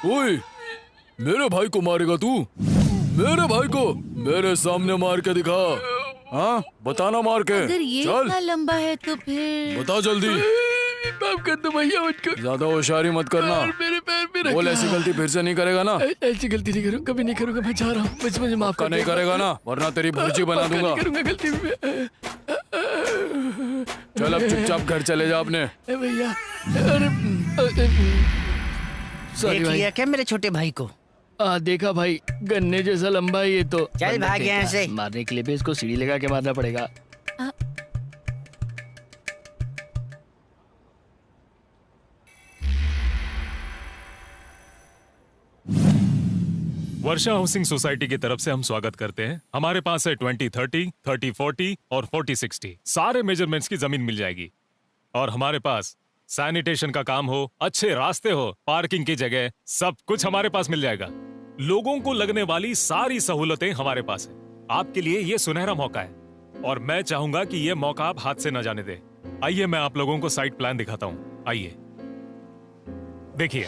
ओए, मेरे भाई को मारेगा तू? मेरे भाई को मेरे सामने मार के दिखा। हाँ, बताना मार के। अगर ये चल इतना लंबा है तो फिर बता जल्दी। माफ कर दो भैया मुझको। ज्यादा होशियारी मत करना। मेरे पैर में बोल ऐसी गलती फिर से नहीं करेगा ना? ऐसी गलती नहीं करूँगा, कभी नहीं करूँगा। मैं जा रहा हूँ, मुझे माफ कर नहीं करेगा ना, वरना तेरी भुर्जी बना दूंगा। नहीं करूँगा गलती में। चल अब चुपचाप घर चले जा अपने। भैया अरे सॉरी देख भाई। लिया क्या मेरे छोटे भाई को? देखा भाई, गन्ने जैसा लंबा है ये तो। चल भाग यहाँ से। मारने के लिए भी इसको सीढ़ी लगा के मारना पड़ेगा। वर्षा हाउसिंग सोसाइटी की तरफ से हम स्वागत करते हैं। हमारे पास है 20-30, 30-40 और 40-60 सारे मेजरमेंट्स की जमीन मिल जाएगी। और हमारे पास सैनिटेशन का काम हो, अच्छे रास्ते हो, पार्किंग की जगह, सब कुछ हमारे पास मिल जाएगा। लोगों को लगने वाली सारी सहूलतें हमारे पास है। आपके लिए ये सुनहरा मौका है और मैं चाहूंगा कि ये मौका आप हाथ से न जाने दें। आइए मैं आप लोगों को साइट प्लान दिखाता हूँ। आइए देखिए,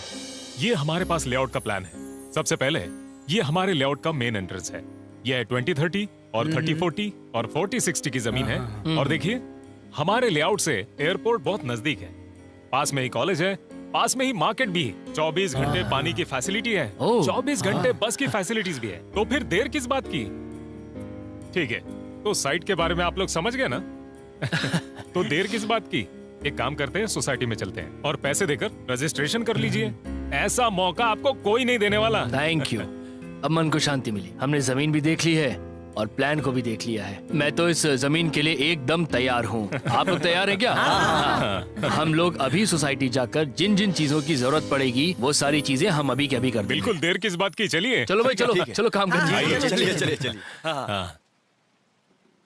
ये हमारे पास लेआउट का प्लान है। सबसे पहले ये हमारे लेआउट का मेन एंट्रेंस है। ये है 20-30 और 30-40 और 40-60 की जमीन है। और देखिए, हमारे लेआउट से एयरपोर्ट बहुत नजदीक है। पास में ही कॉलेज है, पास में ही मार्केट भी है, 24 घंटे पानी की फैसिलिटी है, 24 घंटे बस की फैसिलिटीज भी है। तो फिर देर किस बात की? ठीक है, तो साइट के बारे में आप लोग समझ गए ना? तो देर किस बात की? एक काम करते हैं, सोसाइटी में चलते हैं और पैसे देकर रजिस्ट्रेशन कर लीजिए। ऐसा मौका आपको कोई नहीं देने वाला। Thank you. अब मन को शांति मिली। हमने जमीन भी देख ली है और प्लान को भी देख लिया है। मैं तो इस जमीन के लिए एकदम तैयार हूँ। आप लोग तैयार हैं क्या? हाँ। हम लोग अभी सोसाइटी जाकर जिन जिन चीजों की जरूरत पड़ेगी वो सारी चीजें हम अभी के अभी कर देंगे। बिल्कुल, देर किस बात की? चलिए चलो भाई, चलो चलो काम करिए। चलिए।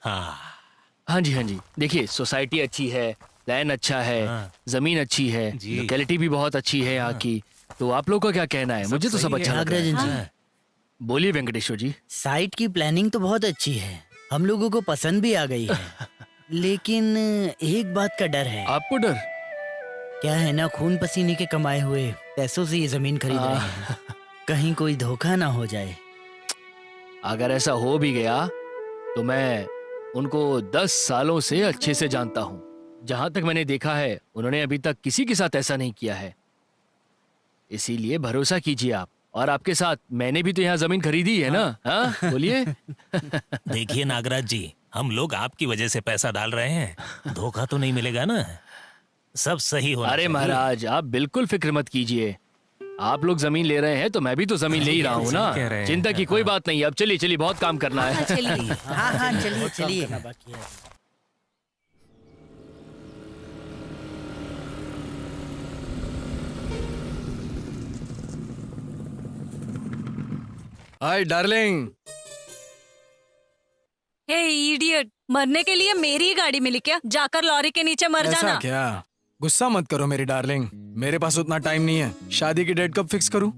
हाँ जी, हाँ जी। देखिए, सोसाइटी अच्छी है, प्लान अच्छा है, जमीन अच्छी है, लोकेलिटी भी बहुत अच्छी है यहाँ की। तो आप लोग का क्या कहना है? मुझे तो सब अच्छा लग रहा है। नागराजन जी, बोलिए वेंकटेश्वर जी। साइट की प्लानिंग तो बहुत अच्छी है, हम लोगों को पसंद भी आ गई है। लेकिन एक बात का डर है। आपको डर? क्या है ना, खून पसीने के कमाए हुए पैसों से ये जमीन खरीद रहे हैं। कहीं कोई धोखा ना हो जाए। अगर ऐसा हो भी गया तो मैं उनको 10 सालों से अच्छे से जानता हूँ। जहां तक मैंने देखा है, उन्होंने अभी तक किसी के साथ ऐसा नहीं किया है। इसीलिए भरोसा कीजिए आप। और आपके साथ मैंने भी तो यहाँ जमीन खरीदी है ना? हाँ बोलिए। देखिए नागराज जी, हम लोग आपकी वजह से पैसा डाल रहे हैं, धोखा तो नहीं मिलेगा ना? सब सही होना अरे चाहिए। महाराज, आप बिल्कुल फिक्र मत कीजिए। आप लोग जमीन ले रहे हैं तो मैं भी तो जमीन ले ही रहा हूँ ना। चिंता की कोई बात नहीं। अब चलिए चलिए, बहुत काम करना है। चलिए। हाँ हाँ, चलिए चलिए। Hi darling. हे इडियट, मरने के लिए मेरी ही गाड़ी मिली क्या? जाकर लॉरी के नीचे मर ऐसा जाना। क्या? गुस्सा मत करो मेरी डार्लिंग, मेरे पास उतना टाइम नहीं है। शादी की डेट कब फिक्स करूं?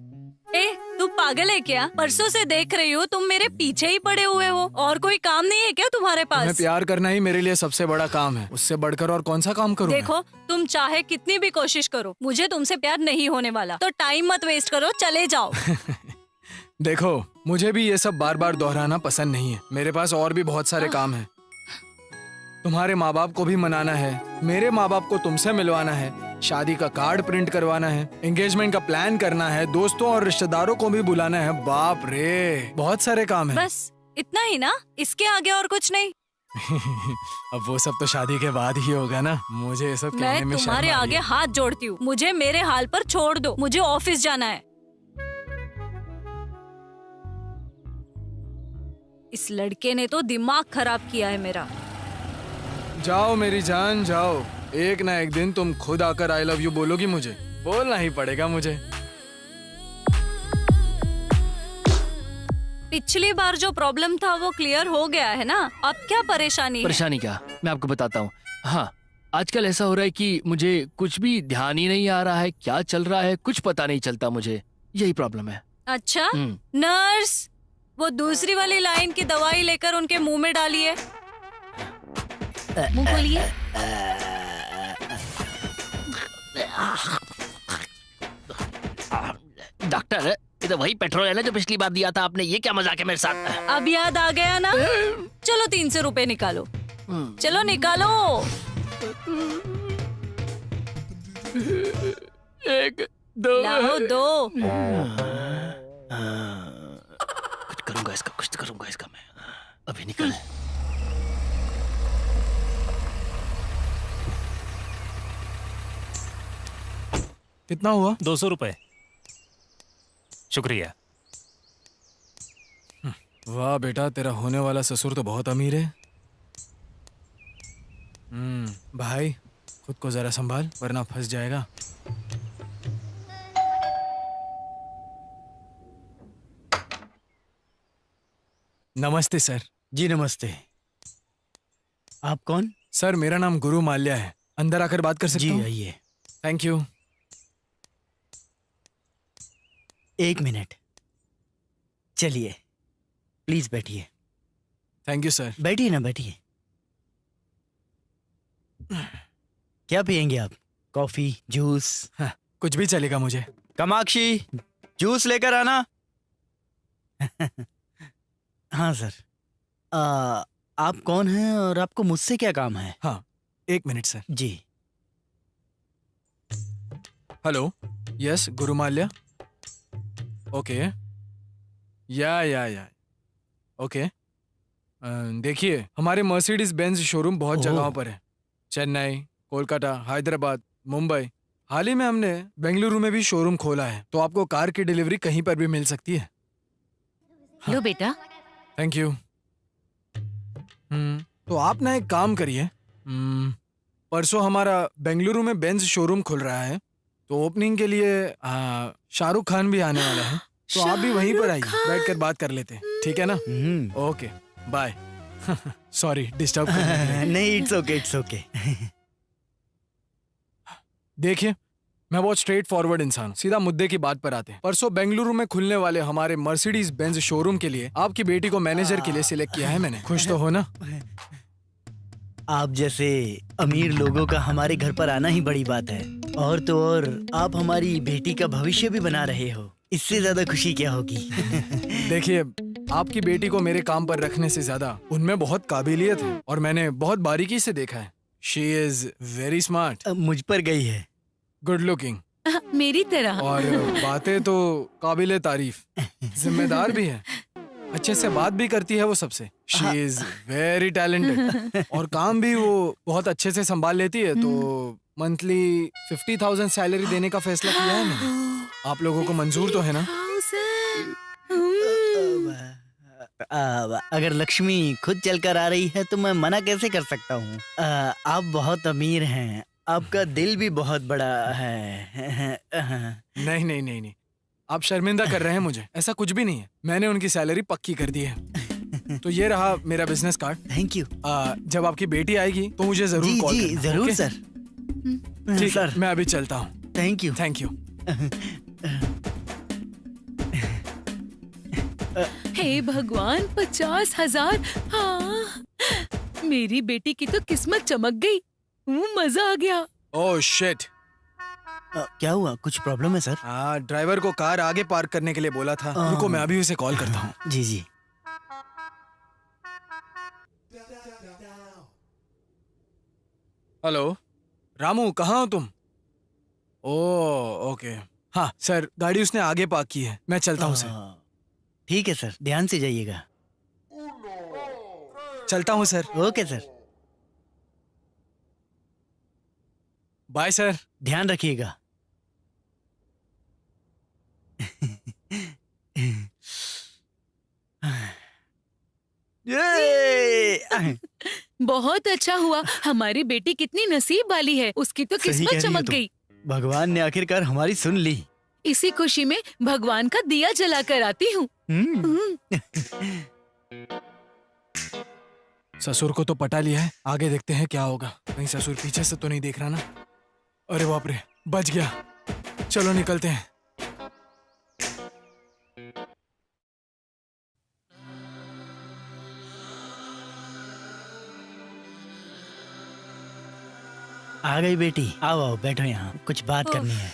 ए, तू पागल है क्या? परसों से देख रही हूँ तुम मेरे पीछे ही पड़े हुए हो। और कोई काम नहीं है क्या तुम्हारे तुम्हें पास? प्यार करना ही मेरे लिए सबसे बड़ा काम है। उससे बढ़कर और कौन सा काम करूं? देखो, तुम चाहे कितनी भी कोशिश करो, मुझे तुमसे प्यार नहीं होने वाला। तो टाइम मत वेस्ट करो, चले जाओ। देखो, मुझे भी ये सब बार बार दोहराना पसंद नहीं है। मेरे पास और भी बहुत सारे काम हैं। तुम्हारे माँ बाप को भी मनाना है, मेरे माँ बाप को तुमसे मिलवाना है, शादी का कार्ड प्रिंट करवाना है, एंगेजमेंट का प्लान करना है, दोस्तों और रिश्तेदारों को भी बुलाना है। बाप रे, बहुत सारे काम हैं। बस इतना ही ना? इसके आगे और कुछ नहीं? अब वो सब तो शादी के बाद ही होगा ना। मुझे ये सब कहने मैं में तुम्हारे शर्म आ आगे रही है। हाथ जोड़ती हूँ। मुझे मेरे हाल पर छोड़ दो, मुझे ऑफिस जाना है। इस लड़के ने तो दिमाग खराब किया है मेरा। जाओ मेरी जान जाओ, एक ना एक दिन तुम खुद आकर आई लव यू बोलोगी मुझे। बोलना ही पड़ेगा मुझे। पिछली बार जो प्रॉब्लम था वो क्लियर हो गया है ना? अब क्या परेशानी है? परेशानी क्या, मैं आपको बताता हूँ। हाँ, आजकल ऐसा हो रहा है कि मुझे कुछ भी ध्यान ही नहीं आ रहा है, क्या चल रहा है कुछ पता नहीं चलता मुझे। यही प्रॉब्लम है। अच्छा, नर्स, वो दूसरी वाली लाइन की दवाई लेकर उनके मुंह में डालिए। मुंह खोलिए। डॉक्टर, ये तो वही पेट्रोल है ना जो पिछली बार दिया था आपने। ये क्या मजाक है मेरे साथ? अब याद आ गया ना? चलो 300 रुपए निकालो, चलो निकालो। 1 2 लाओ 2। कुछ करूंगा इसका, कुछ तो करूंगा इसका मैं। अभी निकल। कितना हुआ? 200 रुपए। शुक्रिया। वाह बेटा, तेरा होने वाला ससुर तो बहुत अमीर है। भाई खुद को जरा संभाल वरना फंस जाएगा। नमस्ते सर। जी नमस्ते। आप कौन? सर मेरा नाम गुरु माल्या है। अंदर आकर बात कर सकता जी हूँ? आइए। Thank you. 1 मिनट, चलिए प्लीज बैठिए। Thank you sir. बैठिए ना, बैठिए। क्या पियेंगे आप? Coffee, juice? हाँ, कुछ भी चलेगा मुझे। कामाक्षी, जूस लेकर आना। हाँ सर। आप कौन हैं और आपको मुझसे क्या काम है? हाँ 1 मिनट सर। जी। हेलो, यस गुरु माल्या। ओके, या ओके। देखिए हमारे मर्सिडीज बेंज शोरूम बहुत ओह। जगहों पर है। चेन्नई, कोलकाता, हैदराबाद, मुंबई। हाल ही में हमने बेंगलुरु में भी शोरूम खोला है, तो आपको कार की डिलीवरी कहीं पर भी मिल सकती है। लो बेटा। Thank you. तो आप ना एक काम करिए, परसों हमारा बेंगलुरु में बेंज शोरूम खुल रहा है, तो ओपनिंग के लिए शाहरुख खान भी आने वाला है, तो आप भी वहीं पर आइए, बैठकर बात कर लेते हैं, ठीक है ना? Okay bye. सॉरी डिस्टर्ब करने के लिए। नहीं, इट्स ओके, इट्स ओके। देखिए मैं बहुत स्ट्रेट फॉरवर्ड इंसान हूं, सीधा मुद्दे की बात पर आते हैं। परसों बेंगलुरु में खुलने वाले हमारे मर्सिडीज बेंज शोरूम के लिए आपकी बेटी को मैनेजर के लिए सिलेक्ट किया है मैंने। खुश तो हो ना? आप जैसे अमीर लोगों का हमारे घर पर आना ही बड़ी बात है, और तो और आप हमारी बेटी का भविष्य भी बना रहे हो, इससे ज्यादा खुशी क्या होगी? देखिए आपकी बेटी को मेरे काम पर रखने से ज्यादा उनमें बहुत काबिलियत है, और मैंने बहुत बारीकी से देखा है। शी इज वेरी स्मार्ट, मुझ पर गई है। गुड लुकिंग, मेरी तरह। और बातें तो काबिले तारीफ, जिम्मेदार भी है, अच्छे से बात भी करती है वो सबसे। शी इज वेरी टैलेंटेड, और काम भी वो बहुत अच्छे से संभाल लेती है। तो मंथली 50,000 सैलरी देने का फैसला किया है मैंने। आप लोगों को मंजूर तो है ना? अगर लक्ष्मी खुद चलकर आ रही है तो मैं मना कैसे कर सकता हूँ? आप बहुत अमीर हैं, आपका दिल भी बहुत बड़ा है। नहीं नहीं नहीं नहीं, आप शर्मिंदा कर रहे हैं मुझे। ऐसा कुछ भी नहीं है, मैंने उनकी सैलरी पक्की कर दी है। तो ये रहा मेरा बिजनेस कार्ड। Thank you. जब आपकी बेटी आएगी तो मुझे जरूर जी कॉल जी करना, जरूर ओके? सर। ठीक सर है, मैं अभी चलता हूँ। Thank you. Thank you. हे भगवान, 50,000। हाँ, मेरी बेटी की तो किस्मत चमक गई। मजा आ गया। Oh shit. क्या हुआ? कुछ प्रॉब्लम है सर? ड्राइवर को कार आगे पार्क करने के लिए बोला था। रुको मैं अभी उसे कॉल करता हूँ। जी जी। हेलो रामू, कहाँ हो तुम? Oh okay. हाँ सर, गाड़ी उसने आगे पार्क की है, मैं चलता हूँ सर। ठीक है सर, ध्यान से जाइएगा। चलता हूँ sir. Okay sir. Bye sir. ध्यान रखिएगा। बहुत अच्छा हुआ। हमारी बेटी कितनी नसीब वाली है, उसकी तो सही कह किस्मत रही हो चमक तुम। गई। भगवान ने आखिरकार हमारी सुन ली। इसी खुशी में भगवान का दिया जला कर आती हूँ। ससुर को तो पटा लिया है, आगे देखते हैं क्या होगा। कहीं ससुर पीछे से तो नहीं देख रहा ना? अरे बाप रे, बच गया। चलो निकलते हैं। आ गई बेटी, आओ आओ बैठो यहाँ, कुछ बात करनी है।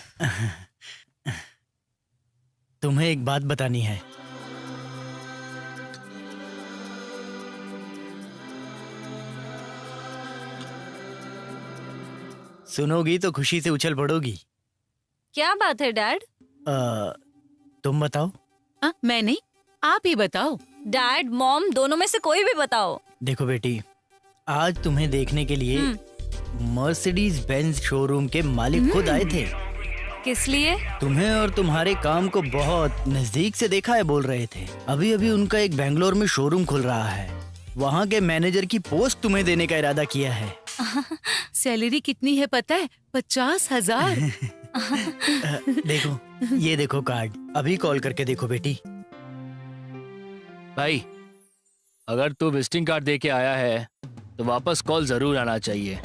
तुम्हें एक बात बतानी है। सुनोगी तो खुशी से उछल पड़ोगी। क्या बात है डैड? तुम बताओ। मैं नहीं, आप ही बताओ। डैड मॉम दोनों में से कोई भी बताओ। देखो बेटी, आज तुम्हें देखने के लिए मर्सिडीज बेंज शोरूम के मालिक खुद आए थे। किस लिए? तुम्हें और तुम्हारे काम को बहुत नजदीक से देखा है बोल रहे थे। अभी अभी उनका एक बेंगलोर में शोरूम खुल रहा है। वहाँ के मैनेजर की पोस्ट तुम्हें देने का इरादा किया है। सैलरी कितनी है पता है? 50,000। देखो, ये देखो कार्ड, अभी कॉल करके देखो बेटी। भाई, अगर तू विजिटिंग कार्ड दे के आया है तो वापस कॉल जरूर आना चाहिए।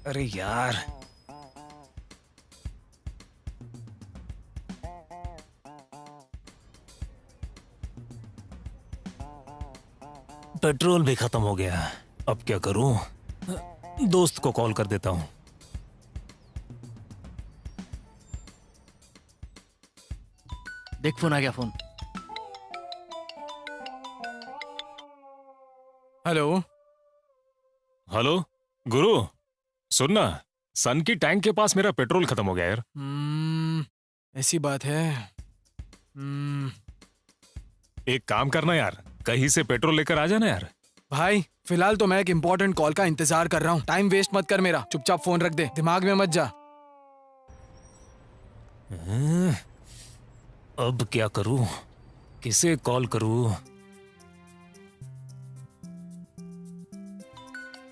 अरे यार, पेट्रोल भी खत्म हो गया। अब क्या करूं? दोस्त को कॉल कर देता हूं। देख, फोन आ गया। फोन। हेलो। हेलो गुरु, सुनना, सन की टैंक के पास मेरा पेट्रोल खत्म हो गया यार। ऐसी बात है। एक काम करना यार, कहीं से पेट्रोल लेकर आ जाना यार। भाई फिलहाल तो मैं एक इम्पोर्टेंट कॉल का इंतजार कर रहा हूँ। टाइम वेस्ट मत कर मेरा, चुपचाप फोन रख दे, दिमाग में मत जा। अब क्या करूं? किसे कॉल करूं?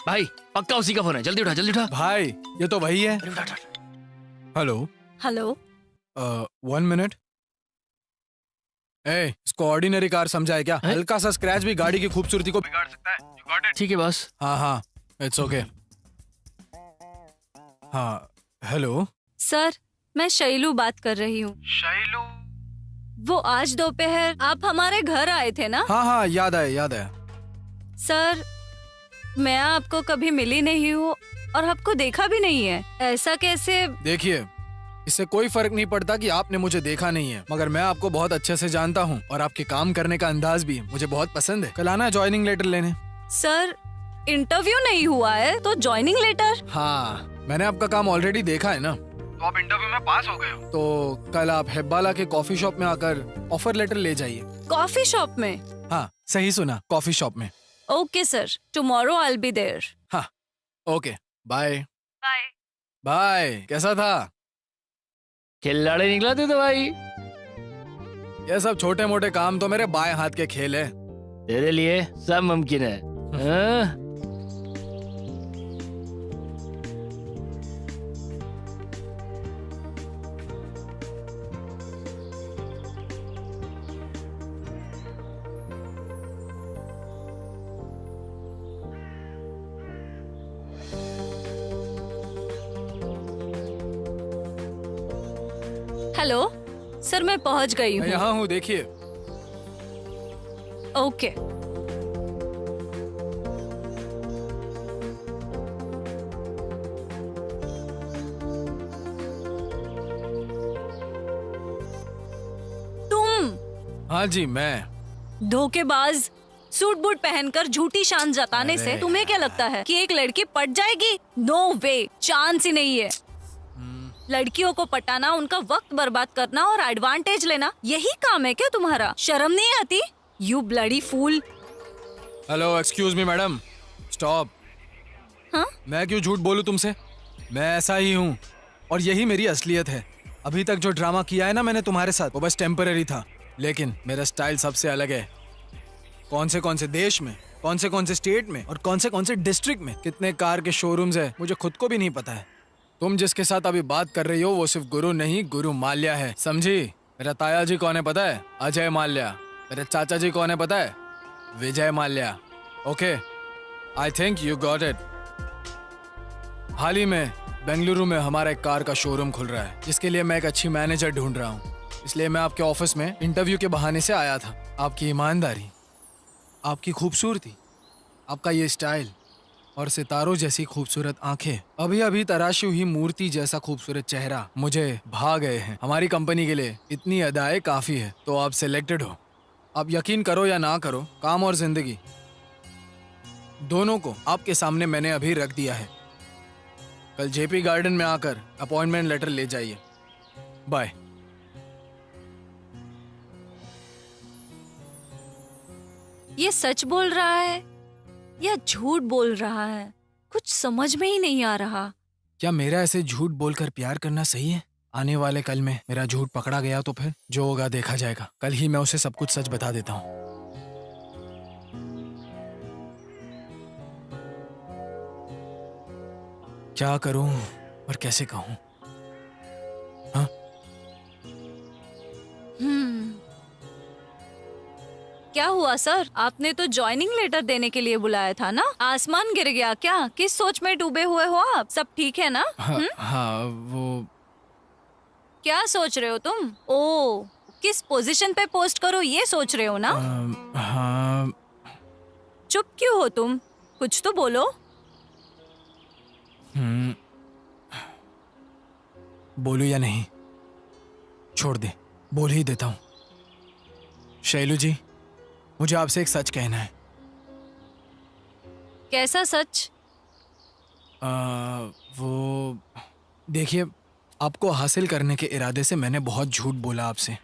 भाई, पक्का उसी का फोन है। जल्दी उठा, जल्दी उठा। भाई ये तो वही है। हेलो। हेलो। 1 मिनट। ए, इसको ऑर्डिनरी कार समझा है क्या? हल्का सा स्क्रैच भी गाड़ी की खूबसूरती को बिगाड़ सकता है। You got it? ठीक है बॉस। हाँ हाँ, इट्स ओके। हाँ हेलो। सर, मैं शैलू बात कर रही हूँ। शैलू? वो आज दोपहर आप हमारे घर आए थे ना? हाँ हाँ, याद आया याद आया। सर, मैं आपको कभी मिली नहीं हूँ और आपको देखा भी नहीं है। ऐसा कैसे? देखिए, इससे कोई फर्क नहीं पड़ता कि आपने मुझे देखा नहीं है, मगर मैं आपको बहुत अच्छे से जानता हूँ और आपके काम करने का अंदाज भी मुझे बहुत पसंद है। कल आना ज्वाइनिंग लेटर लेने। सर, इंटरव्यू नहीं हुआ है तो ज्वाइनिंग लेटर? हाँ, मैंने आपका काम ऑलरेडी देखा है ना, तो आप इंटरव्यू में पास हो गए हो। तो कल आप हेब्बाला के कॉफी शॉप में आकर ऑफर लेटर ले जाइए। कॉफी शॉप में? हाँ सही सुना, कॉफी शॉप में। Okay sir, tomorrow I will be there. हाँ ओके, बाय। बाय। बाय। कैसा था? खिलाड़ी निकला तू तो भाई। ये सब छोटे मोटे काम तो मेरे बाएं हाथ के खेल है। तेरे लिए सब मुमकिन है। हाँ? हेलो सर, मैं पहुंच गई मैं हूँ। यहाँ हूँ, देखिए। ओके। तुम? हाँ जी, मैं। धोखेबाज। सूट बूट पहनकर झूठी शान जताने से तुम्हें क्या लगता है कि एक लड़की पट जाएगी? नो वे, चांस ही नहीं है। लड़कियों को पटाना, उनका वक्त बर्बाद करना और एडवांटेज लेना, यही काम है क्या तुम्हारा? शर्म नहीं आती? You bloody fool. Hello, excuse me madam, stop. हाँ? मैं क्यों झूठ बोलूं तुमसे? मैं ऐसा ही हूँ और यही मेरी असलियत है। अभी तक जो ड्रामा किया है ना मैंने तुम्हारे साथ, वो बस टेम्पररी था, लेकिन मेरा स्टाइल सबसे अलग है। कौन से देश में, कौन से स्टेट में और कौन से डिस्ट्रिक्ट में कितने कार के शोरूम्स है, मुझे खुद को भी नहीं पता है। तुम जिसके साथ अभी बात कर रही हो वो सिर्फ गुरु नहीं, गुरु माल्या है, समझी? मेरा ताया जी कौन है पता है? अजय माल्या। मेरे चाचा जी कौन है पता है? Vijay Mallya. Okay, I think you got it. हाल ही में बेंगलुरु में हमारा एक कार का शोरूम खुल रहा है, जिसके लिए मैं एक अच्छी मैनेजर ढूंढ रहा हूँ। इसलिए मैं आपके ऑफिस में इंटरव्यू के बहाने से आया था। आपकी ईमानदारी, आपकी खूबसूरती, आपका ये स्टाइल और सितारों जैसी खूबसूरत आंखें, अभी अभी तराशी हुई मूर्ति जैसा खूबसूरत चेहरा मुझे भा गए हैं। हमारी कंपनी के लिए इतनी अदाएं काफी है, तो आप सिलेक्टेड हो। आप यकीन करो या ना करो, काम और जिंदगी दोनों को आपके सामने मैंने अभी रख दिया है। कल जेपी गार्डन में आकर अपॉइंटमेंट लेटर ले जाइए। बाय। ये सच बोल रहा है या झूठ बोल रहा है, कुछ समझ में ही नहीं आ रहा। क्या मेरा ऐसे झूठ बोलकर प्यार करना सही है? आने वाले कल में मेरा झूठ पकड़ा गया तो फिर जो होगा देखा जाएगा। कल ही मैं उसे सब कुछ सच बता देता हूँ। क्या करूं और कैसे कहूं? हाँ? क्या हुआ सर? आपने तो ज्वाइनिंग लेटर देने के लिए बुलाया था ना? आसमान गिर गया क्या? किस सोच में डूबे हुए हो आप? सब ठीक है ना? हाँ, वो क्या सोच रहे हो तुम? ओ, किस पोजीशन पे पोस्ट करो ये सोच रहे हो ना? हाँ। चुप क्यों हो तुम? कुछ तो बोलो। बोलूं या नहीं? छोड़ दे, बोल ही देता हूँ। शैलू जी, मुझे आपसे एक सच कहना है। कैसा सच? वो देखिए, आपको हासिल करने के इरादे से मैंने बहुत झूठ बोला आपसे।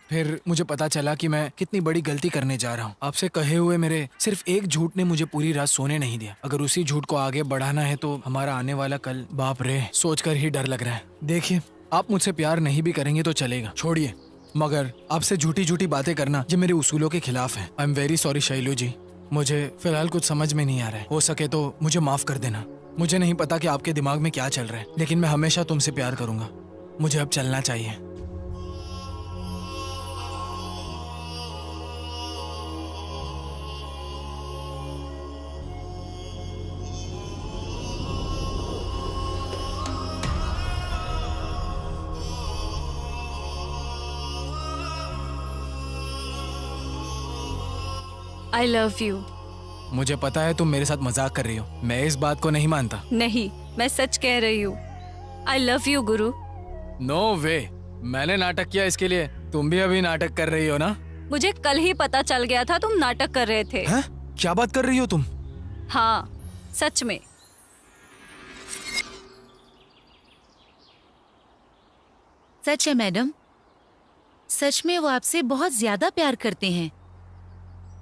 फिर मुझे पता चला कि मैं कितनी बड़ी गलती करने जा रहा हूँ। आपसे कहे हुए मेरे सिर्फ एक झूठ ने मुझे पूरी रात सोने नहीं दिया। अगर उसी झूठ को आगे बढ़ाना है तो हमारा आने वाला कल, बाप रे, सोचकर ही डर लग रहा है। देखिए, आप मुझसे प्यार नहीं भी करेंगे तो चलेगा, छोड़िए, मगर आपसे झूठी झूठी बातें करना ये मेरे उसूलों के खिलाफ है। I am very sorry Shailu ji, मुझे फिलहाल कुछ समझ में नहीं आ रहा है। हो सके तो मुझे माफ कर देना। मुझे नहीं पता कि आपके दिमाग में क्या चल रहा है, लेकिन मैं हमेशा तुमसे प्यार करूंगा। मुझे अब चलना चाहिए। I love you। मुझे पता है तुम मेरे साथ मजाक कर रही हो, मैं इस बात को नहीं मानता। नहीं, मैं सच कह रही हूँ। I love you Guru. No वे, मैंने नाटक किया इसके लिए? तुम भी अभी नाटक कर रही हो ना? मुझे कल ही पता चल गया था तुम नाटक कर रहे थे। हैं? क्या बात कर रही हो तुम? हाँ, सच में। सच है मैडम, सच में वो आपसे बहुत ज्यादा प्यार करते हैं।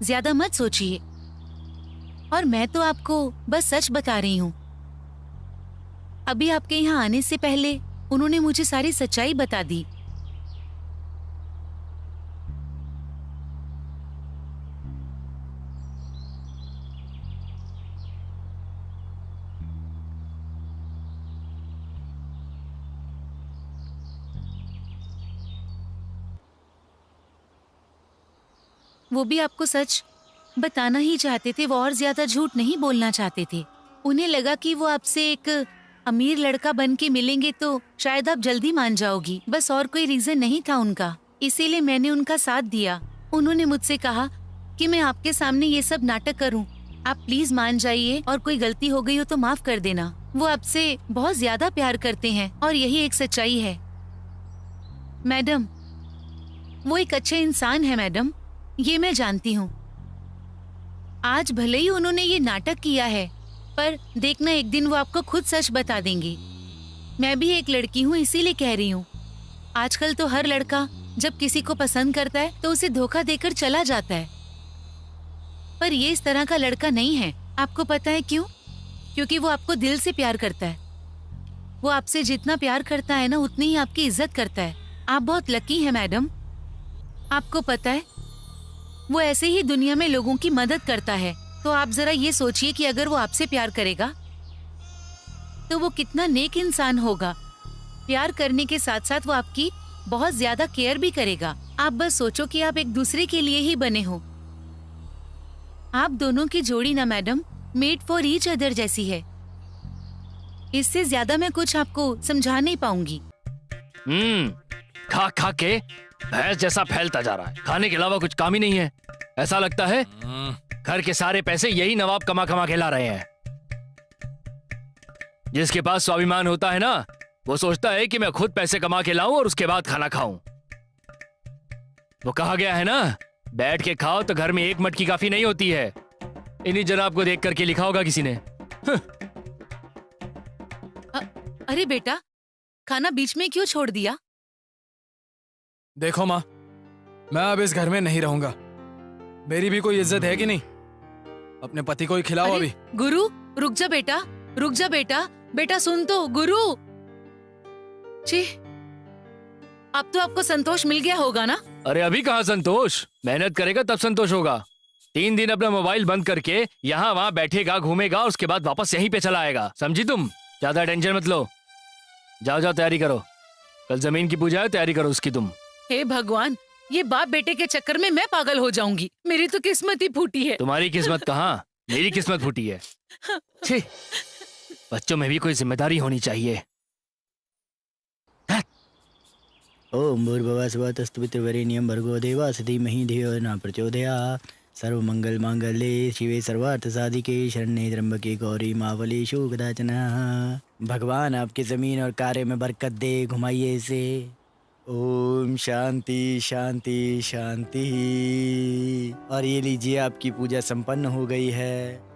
ज्यादा मत सोचिए, और मैं तो आपको बस सच बता रही हूँ। अभी आपके यहाँ आने से पहले उन्होंने मुझे सारी सच्चाई बता दी। वो भी आपको सच बताना ही चाहते थे, वो और ज्यादा झूठ नहीं बोलना चाहते थे। उन्हें लगा कि वो आपसे एक अमीर लड़का बन के मिलेंगे तो शायद आप जल्दी मान जाओगी, बस और कोई रीजन नहीं था उनका। इसीलिए मैंने उनका साथ दिया। उन्होंने मुझसे कहा कि मैं आपके सामने ये सब नाटक करूं, आप प्लीज मान जाइए और कोई गलती हो गई हो तो माफ कर देना। वो आपसे बहुत ज्यादा प्यार करते हैं और यही एक सच्चाई है। मैडम, वो एक अच्छे इंसान है मैडम, ये मैं जानती हूँ। आज भले ही उन्होंने ये नाटक किया है, पर देखना एक दिन वो आपको खुद सच बता देंगे। मैं भी एक लड़की हूँ, इसीलिए कह रही हूँ। आजकल तो हर लड़का जब किसी को पसंद करता है तो उसे धोखा देकर चला जाता है, पर ये इस तरह का लड़का नहीं है। आपको पता है क्यों? क्योंकि वो आपको दिल से प्यार करता है। वो आपसे जितना प्यार करता है ना, उतनी ही आपकी इज्जत करता है। आप बहुत लकी हैं मैडम। आपको पता है, वो ऐसे ही दुनिया में लोगों की मदद करता है। तो आप जरा ये सोचिए कि अगर वो आपसे प्यार करेगा तो वो कितना नेक इंसान होगा। प्यार करने के साथ साथ वो आपकी बहुत ज्यादा केयर भी करेगा। आप बस सोचो कि आप एक दूसरे के लिए ही बने हो। आप दोनों की जोड़ी ना madam, made for each other जैसी है। इससे ज्यादा मैं कुछ आपको समझा नहीं पाऊंगी। खा खा के भैंस जैसा फैलता जा रहा है। खाने के अलावा कुछ काम ही नहीं है। ऐसा लगता है घर के सारे पैसे यही नवाब कमा कमा के ला रहे हैं। जिसके पास स्वाभिमान होता है ना, वो सोचता है कि मैं खुद पैसे कमा के लाऊं और उसके बाद खाना खाऊं। वो कहा गया है ना, बैठ के खाओ तो घर में एक मटकी काफी नहीं होती है। इन्हीं जनाब को देख करके लिखा होगा किसी ने। अरे बेटा, खाना बीच में क्यों छोड़ दिया? देखो माँ, मैं अब इस घर में नहीं रहूंगा। मेरी भी कोई इज्जत है कि नहीं? अपने पति को ही खिलाओ अरे, अभी। गुरु रुक जा बेटा, रुक जा बेटा। बेटा सुन तो, गुरु। छी, अब तो आपको संतोष मिल गया होगा ना? अरे अभी कहाँ संतोष, मेहनत करेगा तब संतोष होगा। 3 दिन अपना मोबाइल बंद करके यहाँ वहाँ बैठेगा, घूमेगा, उसके बाद वापस यहीं पे चला आएगा। समझी तुम? ज्यादा टेंशन मत लो। जाओ जाओ तैयारी करो, कल जमीन की पूजा है, तैयारी करो उसकी तुम। हे भगवान, ये बाप बेटे के चक्कर में मैं पागल हो जाऊंगी। मेरी तो किस्मत ही फूटी है। तुम्हारी किस्मत कहाँ, मेरी किस्मत फूटी है। छी, बच्चों में भी कोई जिम्मेदारी होनी चाहिए। ओम भूर्भुवः स्वः तत्सवितुर्वरेण्यं भर्गो देवस्य धीमहि धियो न प्रचोदयात्। सर्वमंगल मांगल्ये शिवे सर्वार्थ साधिके शरण्ये त्र्यंबके गौरी मावलीषु कदाचन। भगवान आपकी जमीन और कार्य में बरकत दे, घुमाइए इसे। ओम शांति शांति शांति। और ये लीजिए, आपकी पूजा संपन्न हो गई है।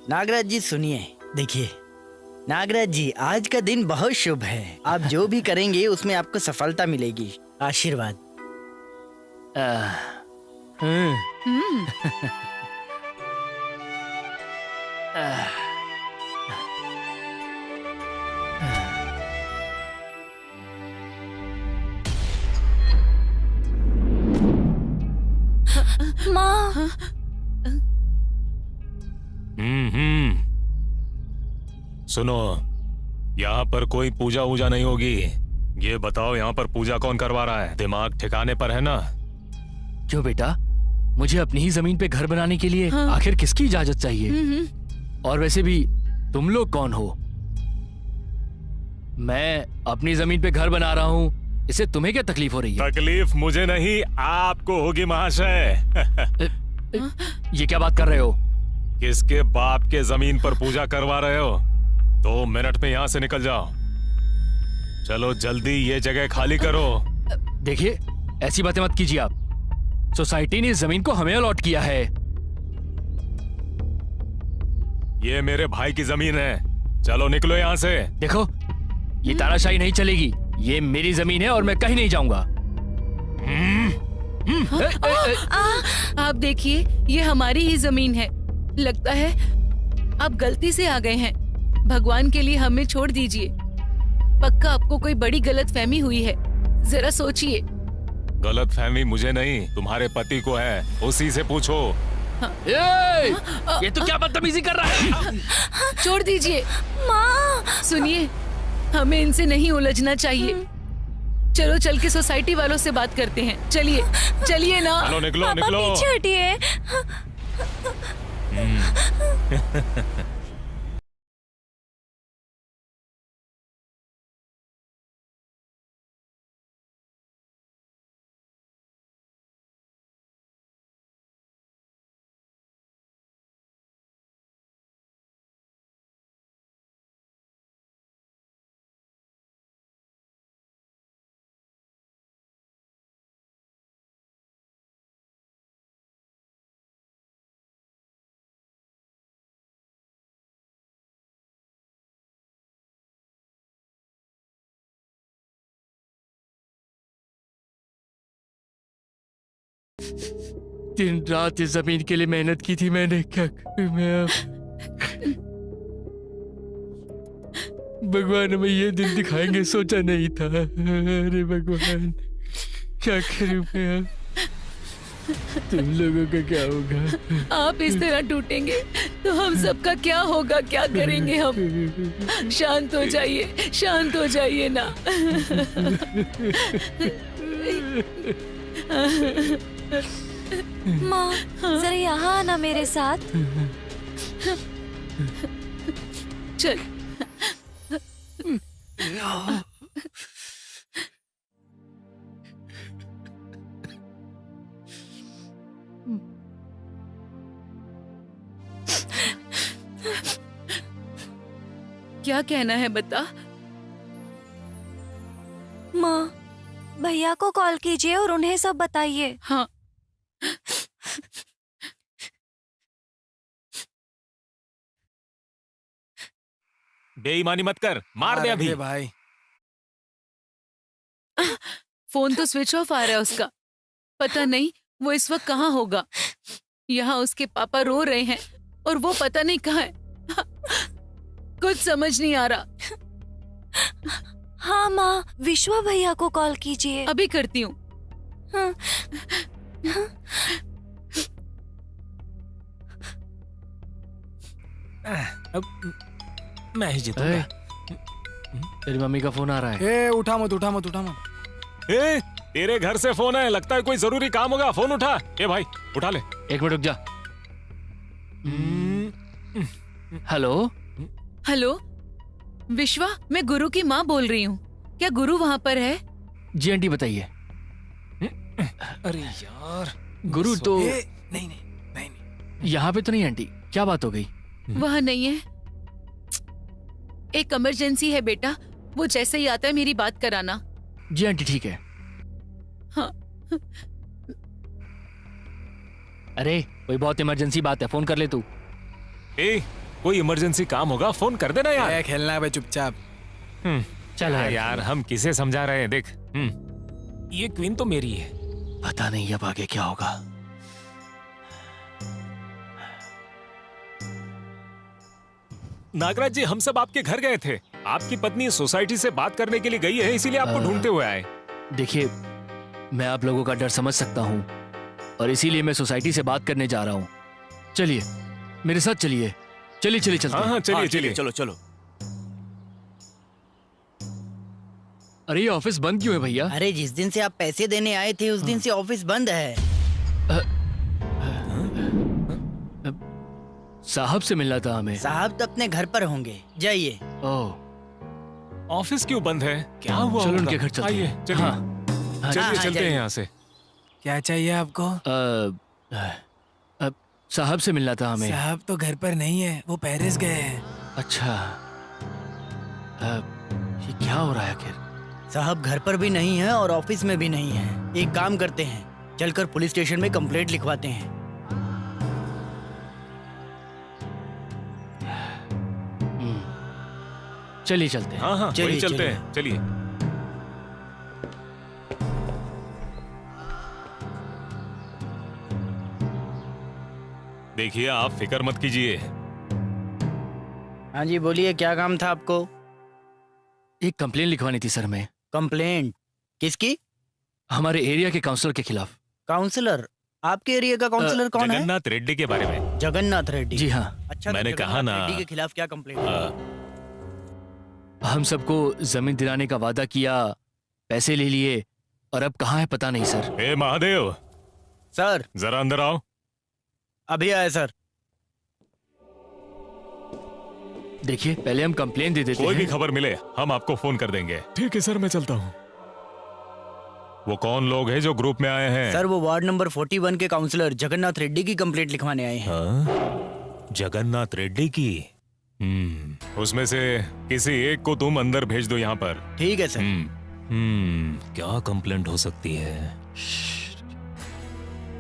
नागराज जी सुनिए, देखिए नागराज जी, आज का दिन बहुत शुभ है। आप जो भी करेंगे उसमें आपको सफलता मिलेगी। आशीर्वाद। माँ, सुनो, यहाँ पर कोई पूजा वूजा नहीं होगी। ये बताओ, यहाँ पर पूजा कौन करवा रहा है? दिमाग ठिकाने पर है ना? क्यों बेटा, मुझे अपनी ही जमीन पे घर बनाने के लिए आखिर किसकी इजाजत चाहिए? और वैसे भी तुम लोग कौन हो? मैं अपनी जमीन पे घर बना रहा हूँ, इससे तुम्हें क्या तकलीफ हो रही है? तकलीफ मुझे नहीं, आपको होगी महाशय। ये क्या बात कर रहे हो? किसके बाप के जमीन पर पूजा करवा रहे हो? 2 मिनट में यहाँ से निकल जाओ। चलो जल्दी ये जगह खाली करो। देखिए, ऐसी बातें मत कीजिए आप। सोसाइटी ने इस जमीन को हमें अलॉट किया है। ये मेरे भाई की जमीन है, चलो निकलो यहाँ से। देखो, ये तानाशाही नहीं चलेगी। ये मेरी जमीन है और मैं कहीं नहीं जाऊंगा। आप देखिए, ये हमारी ही जमीन है। लगता है आप गलती से आ गए हैं। भगवान के लिए हमें छोड़ दीजिए। पक्का आपको कोई बड़ी गलतफहमी हुई है, जरा सोचिए। गलतफहमी मुझे नहीं, तुम्हारे पति को है, उसी से पूछो। ये तो क्या बदतमीजी कर रहा है? छोड़ दीजिए। माँ, सुनिए, हमें इनसे नहीं उलझना चाहिए। चलो चल के सोसाइटी वालों से बात करते हैं। चलिए चलिए ना। चलो निकलो पापा निकलो। पीछे हटिए। दिन रात इस जमीन के लिए मेहनत की थी मैंने। क्या करूं मैं अब? भगवान हमें ये दिन दिखाएंगे, सोचा नहीं था। अरे भगवान, क्या करूं मैं अब? तुम लोगों का क्या होगा? आप इस तरह टूटेंगे तो हम सबका क्या होगा, क्या करेंगे हम? शांत हो जाइए, शांत हो जाइए ना। माँ जरा यहाँ आना मेरे साथ। चल। क्या कहना है बता। माँ भैया को कॉल कीजिए और उन्हें सब बताइए। हाँ। बेईमानी मत कर, मार दे अभी। अरे भाई, फोन तो स्विच ऑफ आ रहा है उसका। पता नहीं वो इस वक्त कहाँ होगा। यहाँ उसके पापा रो रहे हैं और वो पता नहीं कहाँ है। कुछ समझ नहीं आ रहा। हाँ माँ, विश्वा भैया को कॉल कीजिए। अभी करती हूँ। हाँ। अब मैं ही जीतूंगा। ए, तेरी मम्मी का फोन आ रहा है। ए उठा मत, उठा मत, उठा मत। ए, तेरे घर से फोन है, लगता है कोई जरूरी काम होगा। फोन उठा। ए भाई उठा ले। 1 मिनट रुक जा। हेलो। हेलो विश्वा, मैं गुरु की माँ बोल रही हूँ। क्या गुरु वहाँ पर है? जी आंटी बताइए। अरे यार, गुरु तो नहीं नहीं नहीं नहीं। यहाँ पे तो नहीं आंटी, क्या बात हो गई? वहाँ नहीं है। एक इमरजेंसी है बेटा, वो जैसे ही आता है मेरी बात कराना। जी आंटी ठीक है। हाँ। अरे कोई बहुत इमरजेंसी बात है, फोन कर ले तू। ए, कोई इमरजेंसी काम होगा फोन कर देना यार। ए, खेलना है भाई, चुपचाप। चल हाँ यार। यार, हम किसे समझा रहे हैं देख। ये क्वीन तो मेरी है। पता नहीं अब आगे क्या होगा। नागराज जी, हम सब आपके घर गए थे। आपकी पत्नी सोसाइटी से बात करने के लिए गई है, इसीलिए आपको ढूंढते हुए आए। देखिए, मैं आप लोगों का डर समझ सकता हूँ और इसीलिए मैं सोसाइटी से बात करने जा रहा हूँ। चलिए मेरे साथ चलिए। चलिए चलिए चलते हाँ हैं। हाँ चलिए चलिए। चलो चलो। अरे ये ऑफिस बंद क्यों है भैया? अरे जिस दिन से आप पैसे देने आए थे उस दिन से ऑफिस बंद है। साहब से मिलना था हमें। साहब तो अपने घर पर होंगे, जाइए। ओह, ऑफिस क्यों बंद है? क्या हुआ? चलो होगा? उनके घर चलते आइए, हैं। चलिए। हाँ। चलिए हाँ, चलते हैं जाइए। यहाँ से। क्या चाहिए आपको? साहब से मिलना था हमें। साहब तो घर पर नहीं है, वो पेरिस गए हैं। अच्छा, ये क्या हो रहा है आखिर? साहब घर पर भी नहीं है और ऑफिस में भी नहीं है। एक काम करते हैं, चलकर पुलिस स्टेशन में कंप्लेंट लिखवाते हैं। चलिए चलते हैं। हाँ हाँ चलिए, वही चलते चलिए। हैं, चलिए। देखिए, आप फिक्र मत कीजिए। हाँ जी बोलिए, क्या काम था आपको? एक कंप्लेन लिखवानी थी सर मैं, कंप्लेंट किसकी? हमारे एरिया के काउंसलर के खिलाफ। काउंसलर? आपके एरिया का काउंसलर कौन है? जगन्नाथ रेड्डी के बारे में। जगन्नाथ रेड्डी। जी हाँ। अच्छा, तो मैंने जगन्नाथ कहा ना। रेड्डी के खिलाफ क्या कंप्लेंट? हम सबको जमीन दिलाने का वादा किया, पैसे ले लिए और अब कहाँ है पता नहीं सर। ए महादेव, सर जरा अंदर आओ। अभी आए सर। देखिए पहले हम कंप्लेन दे देते कोई भी हैं। खबर मिले हम आपको फोन कर देंगे। ठीक है सर, मैं चलता हूँ। वो कौन लोग हैं जो ग्रुप में आए हैं? सर वो वार्ड नंबर 41 के काउंसलर जगन्नाथ रेड्डी की कंप्लेंट लिखवाने आए हैं। हाँ? जगन्नाथ रेड्डी की। उसमें से किसी एक को तुम अंदर भेज दो यहाँ पर। ठीक है सर। क्या कंप्लेंट हो सकती है?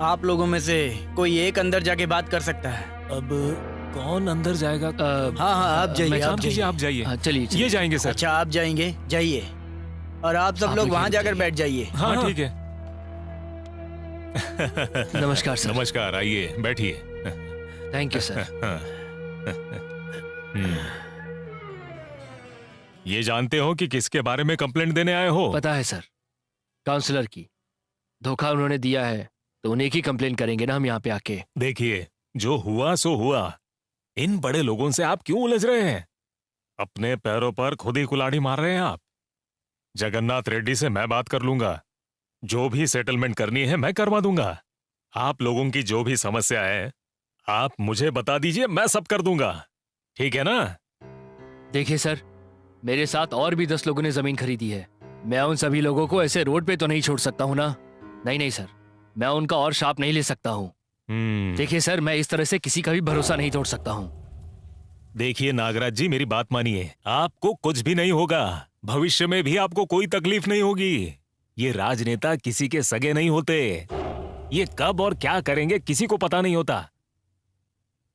आप लोगों में से कोई एक अंदर जाके बात कर सकता है। अब कौन अंदर जाएगा? हाँ हाँ आप जाइए, मैं आप काम कीजिए, जाइए। आप जाइए। हाँ, चलिए चलिए। ये जाएंगे सर। अच्छा आप जाएंगे, जाइए। और आप सब आप लोग लोग वहाँ यहीं जाकर जाइए। बैठ जाइए। हाँ ठीक है। नमस्कार सर। नमस्कार, आइए बैठिए। Thank you sir. ये जानते हो कि किसके बारे में कंप्लेंट देने आए हो? पता है सर, काउंसलर की। धोखा उन्होंने दिया है तो उन्हें की कंप्लेन करेंगे ना हम यहाँ पे आके। देखिए, जो हुआ सो हुआ। इन बड़े लोगों से आप क्यों उलझ रहे हैं? अपने पैरों पर खुद ही कुल्हाड़ी मार रहे हैं आप। जगन्नाथ रेड्डी से मैं बात कर लूंगा। जो भी सेटलमेंट करनी है मैं करवा दूंगा। आप लोगों की जो भी समस्या है आप मुझे बता दीजिए, मैं सब कर दूंगा। ठीक है ना? देखिए सर, मेरे साथ और भी 10 लोगों ने जमीन खरीदी है। मैं उन सभी लोगों को ऐसे रोड पे तो नहीं छोड़ सकता हूँ ना। नहीं नहीं सर, मैं उनका और शाप नहीं ले सकता हूँ। देखिए सर, मैं इस तरह से किसी का भी भरोसा नहीं तोड़ सकता हूँ। देखिए नागराज जी, मेरी बात मानिए। आपको कुछ भी नहीं होगा। भविष्य में भी आपको कोई तकलीफ नहीं होगी। ये राजनेता किसी के सगे नहीं होते। ये कब और क्या करेंगे किसी को पता नहीं होता।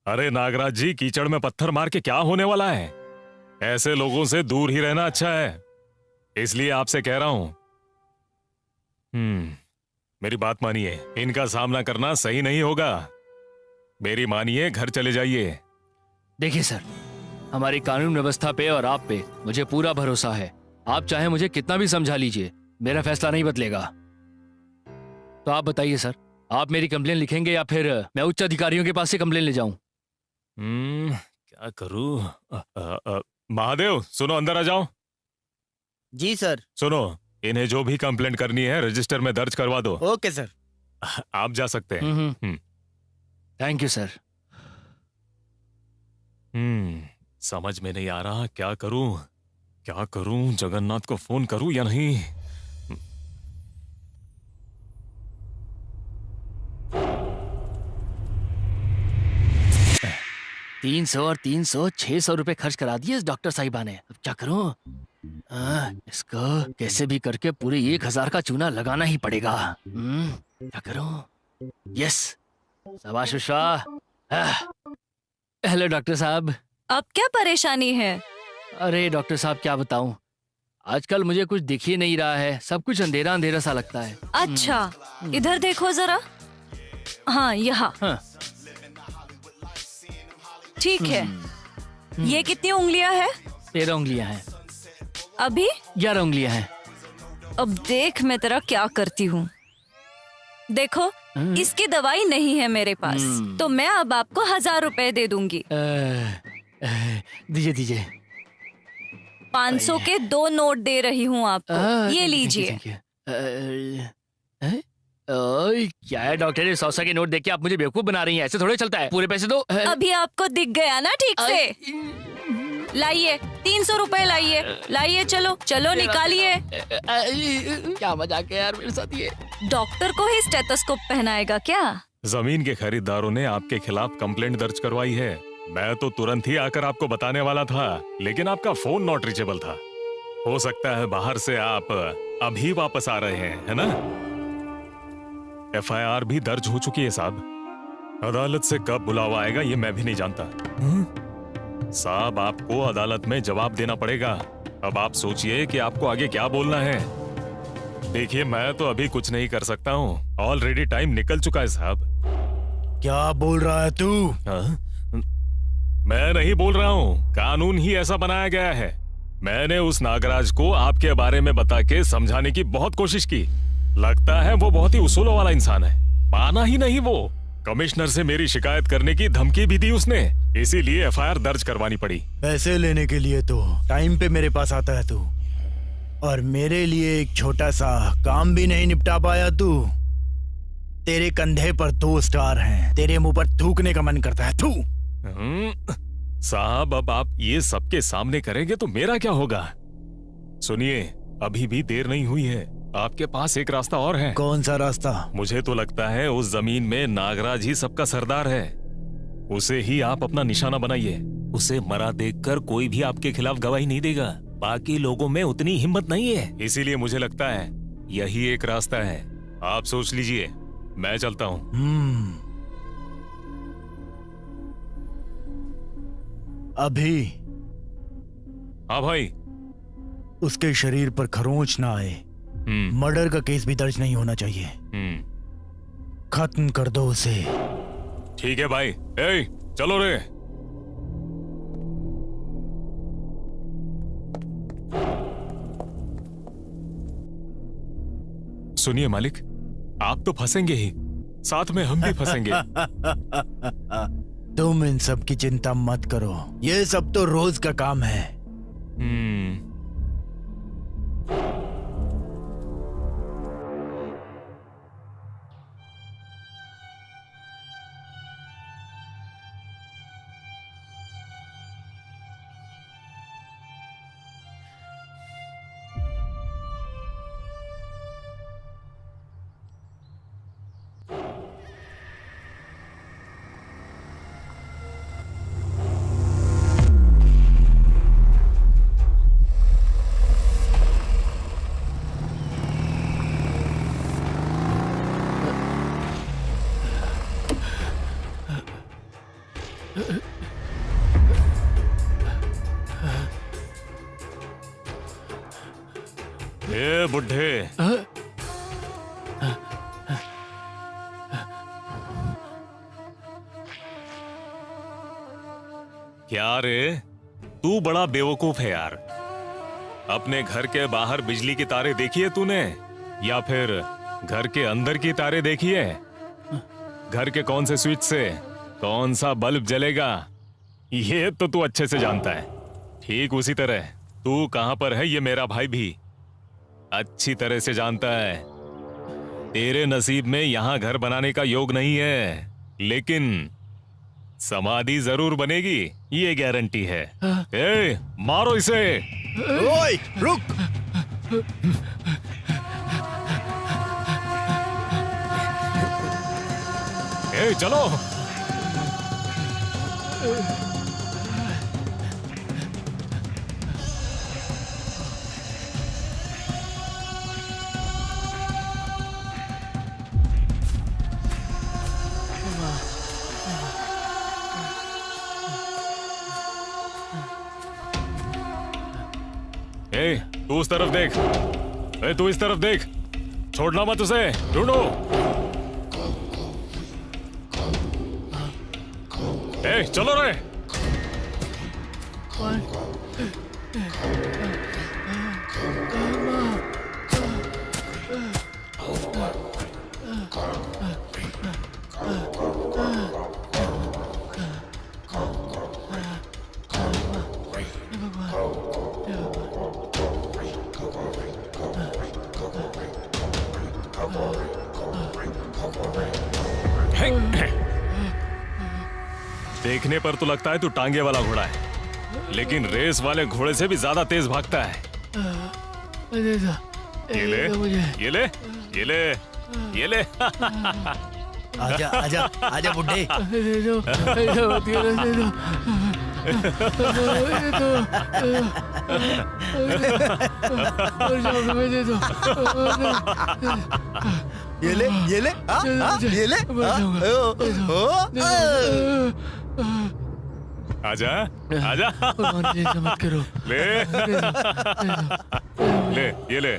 अरे नागराज जी, कीचड़ में पत्थर मार के क्या होने वाला है? ऐसे लोगों से दूर ही रहना अच्छा है। इसलिए आपसे कह रहा हूं। मेरी बात मानिए, इनका सामना करना सही नहीं होगा। मेरी मानिए, घर चले जाइए। देखिए सर, हमारी कानून व्यवस्था पे और आप पे मुझे पूरा भरोसा है। आप चाहे मुझे कितना भी समझा लीजिए, मेरा फैसला नहीं बदलेगा। तो आप बताइए सर, आप मेरी कंप्लेन लिखेंगे या फिर मैं उच्च अधिकारियों के पास से कंप्लेन ले जाऊं? क्या करूं? महादेव, सुनो, अंदर आ जाओ। जी सर। सुनो, इन्हें जो भी कंप्लेंट करनी है रजिस्टर में दर्ज करवा दो। Okay sir. आप जा सकते हैं। Thank you sir. समझ में नहीं आ रहा क्या करूं, जगन्नाथ को फोन करूं या नहीं। 300 और 300 600 रुपए खर्च करा दिए इस डॉक्टर साहिबा ने। अब क्या करूं? इसको कैसे भी करके पूरे 1000 का चूना लगाना ही पड़ेगा। क्या करूं? यस, शाबाश उषा। हेलो डॉक्टर साहब। अब क्या परेशानी है? अरे डॉक्टर साहब, क्या बताऊं, आजकल मुझे कुछ दिख ही नहीं रहा है। सब कुछ अंधेरा अंधेरा सा लगता है। अच्छा, इधर देखो जरा। हाँ, यहाँ। हाँ। ठीक है। ये कितनी उंगलियां है? 13 उंगलियां हैं। अभी 11 उंगलियां हैं। अब देख मैं तेरा क्या करती हूँ। देखो, इसकी दवाई नहीं है मेरे पास, तो मैं अब आपको 1000 रुपए दे दूंगी। दीजिए दीजिए। 500 के 2 नोट दे रही हूँ आपको। ये लीजिए। क्या है डॉक्टर, 100 के नोट देके आप मुझे बेवकूफ बना रही हैं। ऐसे थोड़े चलता है। पूरे पैसे दो। अभी आपको दिख गया ना ठीक से। लाइए, 300 रुपए लाइए। लाइए, चलो चलो निकालिए। क्या मजाक है यार मेरे साथ ये। डॉक्टर को ही स्टेथोस्कोप पहनाएगा क्या? जमीन के खरीदारों ने आपके खिलाफ कंप्लेंट दर्ज करवाई है। मैं तो तुरंत ही आकर आपको बताने वाला था, लेकिन आपका फोन नॉट रीचेबल था। हो सकता है बाहर से आप अभी वापस आ रहे हैं, है ना? FIR भी दर्ज हो चुकी है साहब। अदालत से कब बुलावा आएगा ये मैं भी नहीं जानता। साहब, आपको अदालत में जवाब देना पड़ेगा। अब आप सोचिए कि आपको आगे क्या बोलना है। देखिए, मैं तो अभी कुछ नहीं कर सकता हूँ। ऑलरेडी टाइम निकल चुका है साहब। क्या बोल रहा है तू? मैं नहीं बोल रहा हूँ, कानून ही ऐसा बनाया गया है। मैंने उस नागराज को आपके बारे में बता के समझाने की बहुत कोशिश की। लगता है वो बहुत ही उसूलों वाला इंसान है। माना ही नहीं वो। कमिश्नर से मेरी शिकायत करने की धमकी भी दी उसने, इसीलिए FIR दर्ज करवानी पड़ी। पैसे लेने के लिए तो टाइम पे मेरे पास आता है तू, और मेरे लिए एक छोटा सा काम भी नहीं निपटा पाया तू। तेरे कंधे पर 2 स्टार हैं, तेरे मुंह पर थूकने का मन करता है। थू। साहब, अब आप ये सबके सामने करेंगे तो मेरा क्या होगा? सुनिए, अभी भी देर नहीं हुई है। आपके पास एक रास्ता और है। कौन सा रास्ता? मुझे तो लगता है उस जमीन में नागराज ही सबका सरदार है। उसे ही आप अपना निशाना बनाइए। उसे मरा देखकर कोई भी आपके खिलाफ गवाही नहीं देगा। बाकी लोगों में उतनी हिम्मत नहीं है, इसीलिए मुझे लगता है यही एक रास्ता है। आप सोच लीजिए, मैं चलता हूँ। अभी हाँ भाई। उसके शरीर पर खरोंच ना आए। मर्डर का केस भी दर्ज नहीं होना चाहिए। खत्म कर दो उसे। ठीक है भाई। ए, चलो रे। सुनिए मालिक, आप तो फंसेंगे ही। साथ में हम भी फंसेंगे। तुम इन सब की चिंता मत करो, ये सब तो रोज का काम है। ए बुढ़े, क्या रे, तू बड़ा बेवकूफ है यार। अपने घर के बाहर बिजली की तारे देखी है तूने, या फिर घर के अंदर की तारे देखी है? घर के कौन से स्विच से कौन सा बल्ब जलेगा ये तो तू अच्छे से जानता है। ठीक उसी तरह तू कहां पर है ये मेरा भाई भी अच्छी तरह से जानता है। तेरे नसीब में यहां घर बनाने का योग नहीं है, लेकिन समाधि जरूर बनेगी, ये गारंटी है। ए, मारो इसे। ओए, रुक। ए, चलो। ए, तू उस तरफ देख। ए, तू इस तरफ देख, छोड़ना मत उसे, ढूंढो। ए, चलो रे। देखने पर तो लगता है तू टांगे वाला घोड़ा है, लेकिन रेस वाले घोड़े से भी ज्यादा तेज भागता है। ये ले, ये ले, ये ले, ये ले। आजा आजा आजा बुड्ढे। ये ले, ये ले, ये ले। आजा, आजा। मत करो। ले, ले, ये ले।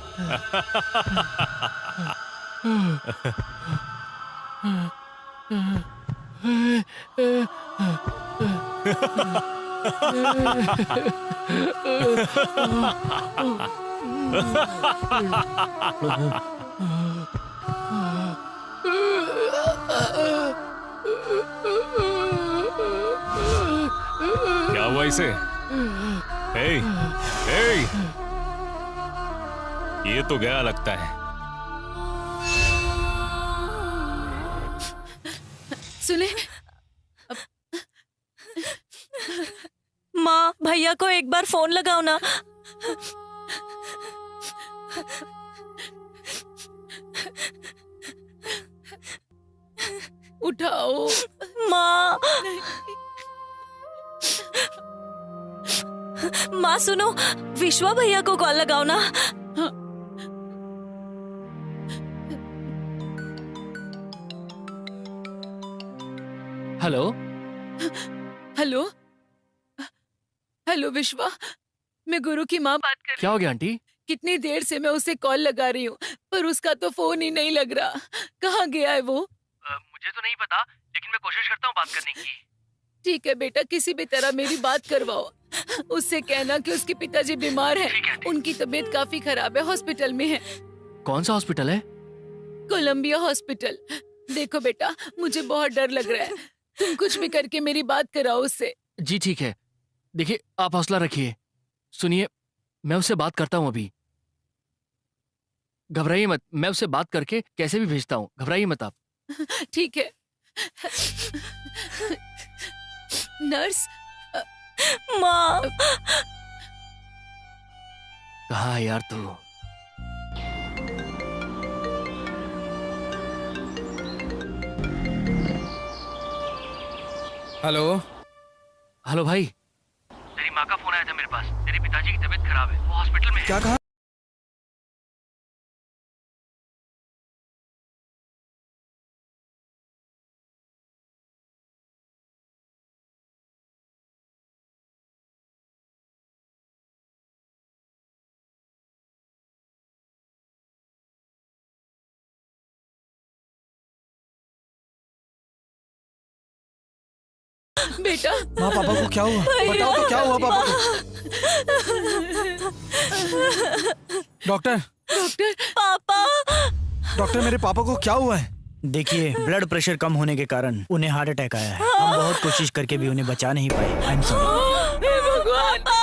क्या हुआ इसे? हे, हे, ये तो गया लगता है। सुने, माँ, भैया को एक बार फोन लगाओ ना। उठाओ माँ। माँ सुनो, विश्वा भैया को कॉल लगाओ ना। हेलो। हेलो हेलो विश्वा, मैं गुरु की माँ बात कर रही हूँ। क्या हो गया आंटी? कितनी देर से मैं उसे कॉल लगा रही हूँ, पर उसका तो फोन ही नहीं लग रहा। कहाँ गया है वो? मुझे तो नहीं पता, लेकिन मैं कोशिश करता हूँ बात करने की। ठीक है बेटा, किसी भी तरह मेरी बात करवाओ। उससे कहना कि उसके पिताजी बीमार हैं। उनकी तबीयत काफी खराब है, हॉस्पिटल में है। कौन सा हॉस्पिटल है? Columbia hospital. देखो बेटा, मुझे बहुत डर लग रहा है। तुम कुछ भी करके मेरी बात कराओ उससे। जी ठीक है, देखिए आप हौसला रखिए। सुनिए, मैं उससे बात करता हूँ अभी। घबराइए मत, मैं उससे बात करके कैसे भी भेजता हूँ, घबराइए मत आप। ठीक है। नर्स, माँ। कहाँ है यार तू? हेलो। हेलो भाई, तेरी माँ का फोन आया था मेरे पास। तेरे पिताजी की तबीयत खराब है, वो हॉस्पिटल में है। क्या कहा? बेटा। माँ, पापा को क्या हुआ? बताओ तो क्या हुआ पापा को? डॉक्टर, डॉक्टर, पापा। डॉक्टर मेरे पापा को क्या हुआ है? देखिए, ब्लड प्रेशर कम होने के कारण उन्हें हार्ट अटैक आया है। हम बहुत कोशिश करके भी उन्हें बचा नहीं पाए। I am sorry. हे भगवान।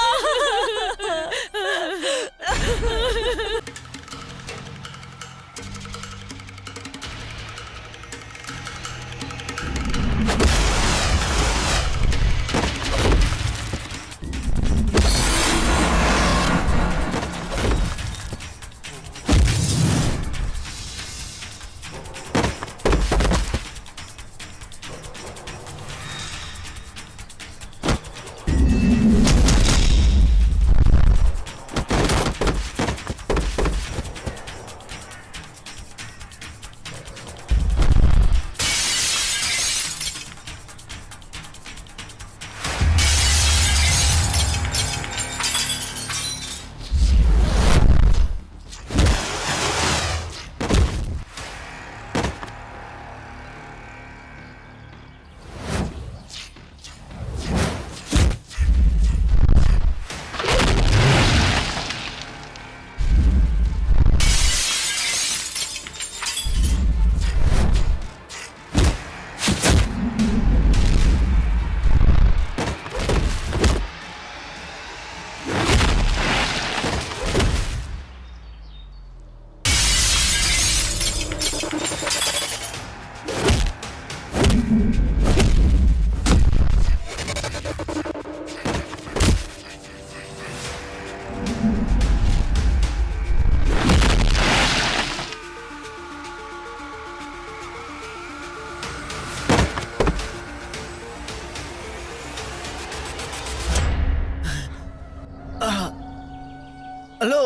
हेलो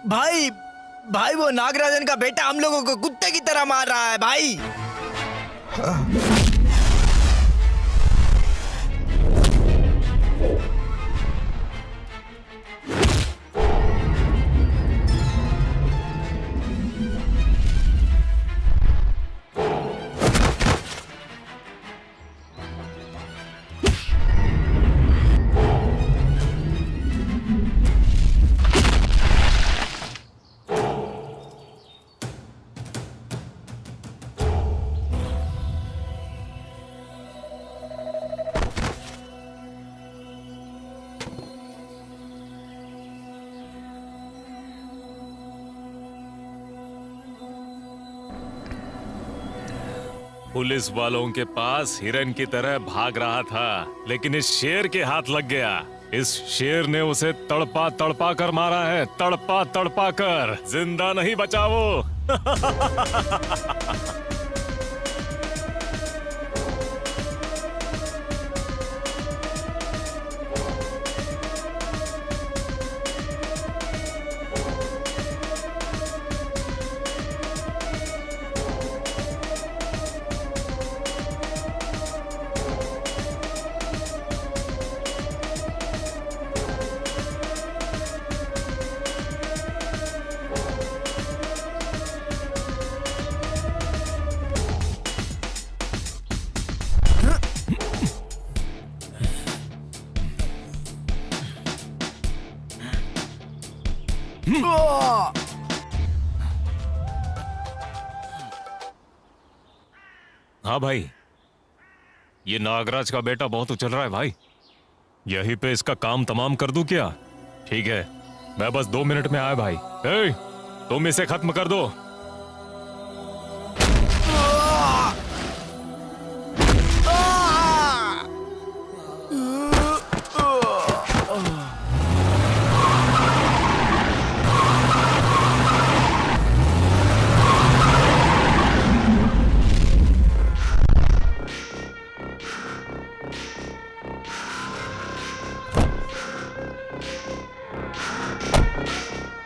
भाई, भाई वो नागराजन का बेटा हम लोगों को कुत्ते की तरह मार रहा है भाई। पुलिस वालों के पास हिरन की तरह भाग रहा था, लेकिन इस शेर के हाथ लग गया। इस शेर ने उसे तड़पा तड़पा कर मारा है, तड़पा तड़पा कर। जिंदा नहीं बचा वो। हाँ भाई, ये नागराज का बेटा बहुत उछल रहा है भाई। यहीं पे इसका काम तमाम कर दूं क्या? ठीक है, मैं बस 2 मिनट में आया भाई। ए, तुम इसे खत्म कर दो।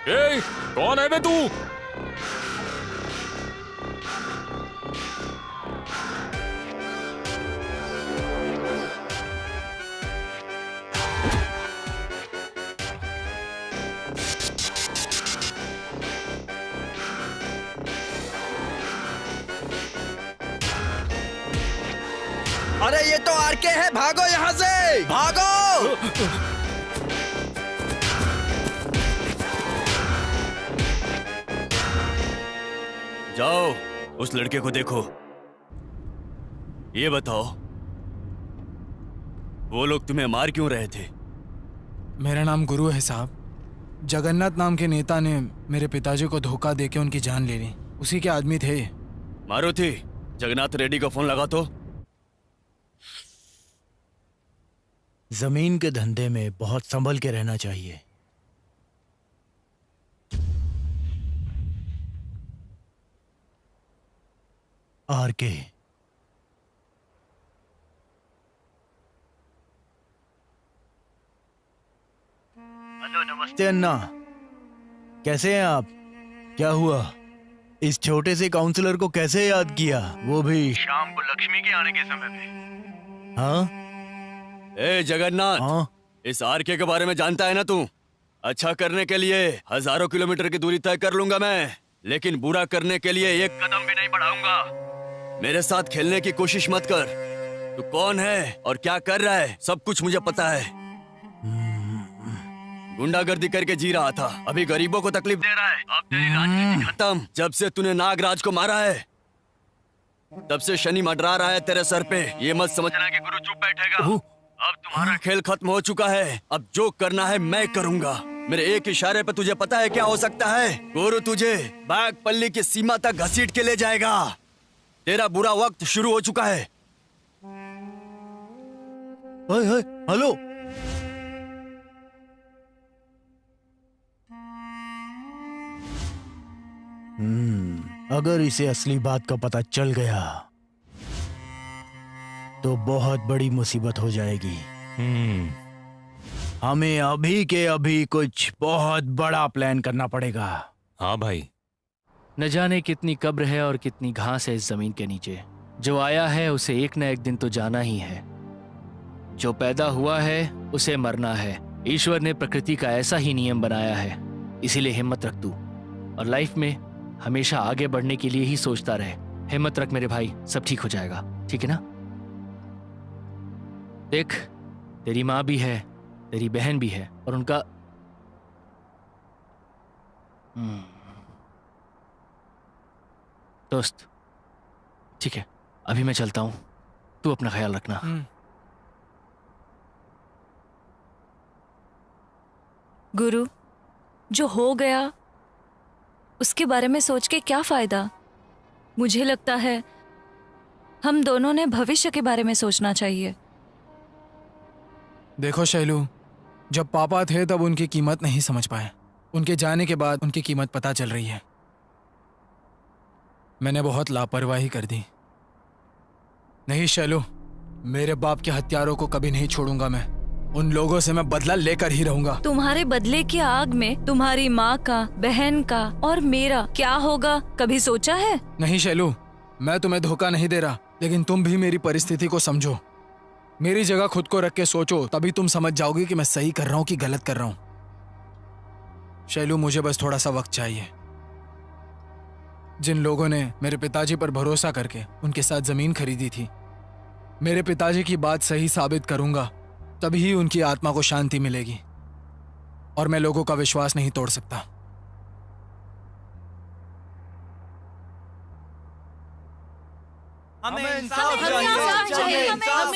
ए, कौन है बे तू? अरे ये तो आरके है, भागो यहाँ से, भागो। जाओ, उस लड़के को देखो। ये बताओ, वो लोग तुम्हें मार क्यों रहे थे? मेरा नाम गुरु है साहब। जगन्नाथ नाम के नेता ने मेरे पिताजी को धोखा देके उनकी जान ले ली। उसी के आदमी थे। मारुति, जगन्नाथ रेड्डी का फोन लगा तो। जमीन के धंधे में बहुत संभल के रहना चाहिए। आरके, हेलो, नमस्ते अन्ना, कैसे हैं आप? क्या हुआ? इस छोटे से काउंसलर को कैसे याद किया, वो भी शाम को लक्ष्मी के आने के समय पे? हाँ? ए जगन्नाथ, हाँ? इस आरके के बारे में जानता है ना तू? अच्छा करने के लिए हजारों किलोमीटर की दूरी तय कर लूंगा मैं, लेकिन बुरा करने के लिए एक कदम भी नहीं बढ़ाऊंगा। मेरे साथ खेलने की कोशिश मत कर। तू कौन है और क्या कर रहा है, सब कुछ मुझे पता है। गुंडागर्दी करके जी रहा था, अभी गरीबों को तकलीफ दे रहा है। अब तेरी राजनीति खत्म। जब से तूने नागराज को मारा है, तब से शनि मंडरा रहा है तेरे सर पे। ये मत समझना कि गुरु चुप बैठेगा। अब तुम्हारा खेल खत्म हो चुका है। अब जो करना है मैं करूंगा। मेरे एक इशारे पे तुझे पता है क्या हो सकता है? गुरु तुझे बागपल्ली की सीमा तक घसीट के ले जाएगा। तेरा बुरा वक्त शुरू हो चुका है। हेलो, अगर इसे असली बात का पता चल गया तो बहुत बड़ी मुसीबत हो जाएगी। हमें अभी के अभी कुछ बहुत बड़ा प्लान करना पड़ेगा। हाँ भाई। न जाने कितनी कब्र है और कितनी घास है इस जमीन के नीचे। जो आया है उसे एक न एक दिन तो जाना ही है। जो पैदा हुआ है उसे मरना है। ईश्वर ने प्रकृति का ऐसा ही नियम बनाया है। इसीलिए हिम्मत रख तू, और लाइफ में हमेशा आगे बढ़ने के लिए ही सोचता रहे। हिम्मत रख मेरे भाई, सब ठीक हो जाएगा, ठीक है ना? देख, तेरी माँ भी है, तेरी बहन भी है, और उनका दोस्त। ठीक है, अभी मैं चलता हूं, तू अपना ख्याल रखना। गुरु, जो हो गया उसके बारे में सोच के क्या फायदा? मुझे लगता है हम दोनों ने भविष्य के बारे में सोचना चाहिए। देखो शैलू, जब पापा थे तब उनकी कीमत नहीं समझ पाए। उनके जाने के बाद उनकी कीमत पता चल रही है। मैंने बहुत लापरवाही कर दी। नहीं शैलू, मेरे बाप के हत्यारों को कभी नहीं छोड़ूंगा मैं। उन लोगों से मैं बदला लेकर ही रहूंगा। तुम्हारे बदले की आग में तुम्हारी माँ का, बहन का और मेरा क्या होगा, कभी सोचा है? नहीं शैलू, मैं तुम्हें धोखा नहीं दे रहा, लेकिन तुम भी मेरी परिस्थिति को समझो। मेरी जगह खुद को रख के सोचो, तभी तुम समझ जाओगे कि मैं सही कर रहा हूँ कि गलत कर रहा हूँ। शैलू, मुझे बस थोड़ा सा वक्त चाहिए। जिन लोगों ने मेरे पिताजी पर भरोसा करके उनके साथ जमीन खरीदी थी, मेरे पिताजी की बात सही साबित करूंगा, तभी उनकी आत्मा को शांति मिलेगी। और मैं लोगों का विश्वास नहीं तोड़ सकता। हमें इंसाफ चाहिए, हमें इंसाफ चाहिए, इंसाफ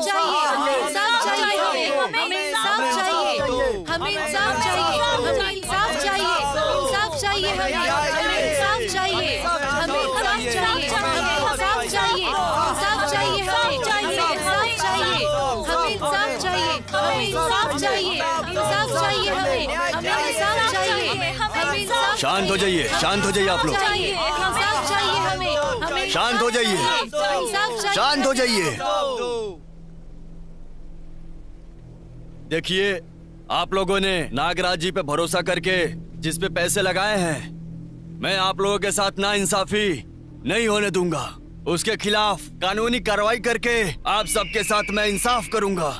चाहिए, हमें इंसाफ चाहिए, हमें इंसाफ चाहिए, हमें इंसाफ चाहिए, इंसाफ चाहिए, हमें इंसाफ चाहिए, हमें इंसाफ चाहिए, हमें इंसाफ चाहिए, इंसाफ चाहिए, हमें इंसाफ चाहिए, हमें इंसाफ चाहिए, हमें इंसाफ चाहिए, इंसाफ चाहिए, हमें इंसाफ चाहिए, हमें इंसाफ। शांत हो जाइए, शांत हो जाइए आप लोग। इंसाफ चाहिए हमें, हमें शांत हो जाइए, शांत हो जाइए। देखिए, आप लोगों ने नागराज जी पे भरोसा करके जिस पे पैसे लगाए हैं, मैं आप लोगों के साथ नाइंसाफी नहीं होने दूंगा। उसके खिलाफ कानूनी कार्रवाई करके आप सबके साथ मैं इंसाफ करूंगा।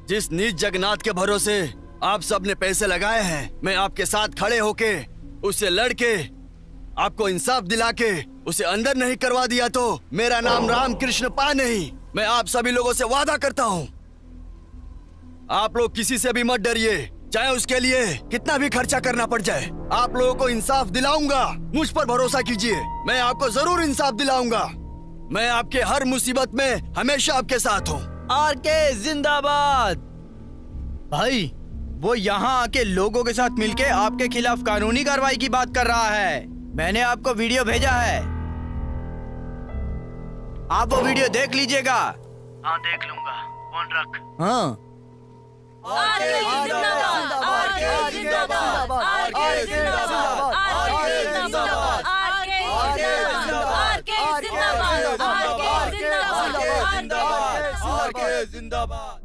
जिस नीच जगन्नाथ के भरोसे आप सब ने पैसे लगाए हैं, मैं आपके साथ खड़े होके उससे लड़के आपको इंसाफ दिला के उसे अंदर नहीं करवा दिया तो मेरा नाम रामकृष्ण पा नहीं। मैं आप सभी लोगों से वादा करता हूँ, आप लोग किसी से भी मत डरिए, चाहे उसके लिए कितना भी खर्चा करना पड़ जाए। आप लोगों को इंसाफ दिलाऊंगा, मुझ पर भरोसा कीजिए, मैं आपको जरूर इंसाफ दिलाऊंगा। मैं आपके हर मुसीबत में हमेशा आपके साथ हूँ। आरके जिंदाबाद। भाई, वो यहाँ आके लोगों के साथ मिलके आपके खिलाफ कानूनी कार्रवाई की बात कर रहा है। मैंने आपको वीडियो भेजा है, आप वो वीडियो देख लीजिएगा। हाँ, देख लूंगा, फोन रख। हाँ, आरके जिंदाबाद, आरके जिंदाबाद, आरके जिंदाबाद, आरके जिंदाबाद, आरके जिंदाबाद, आरके जिंदाबाद, आरके जिंदाबाद, आरके जिंदाबाद।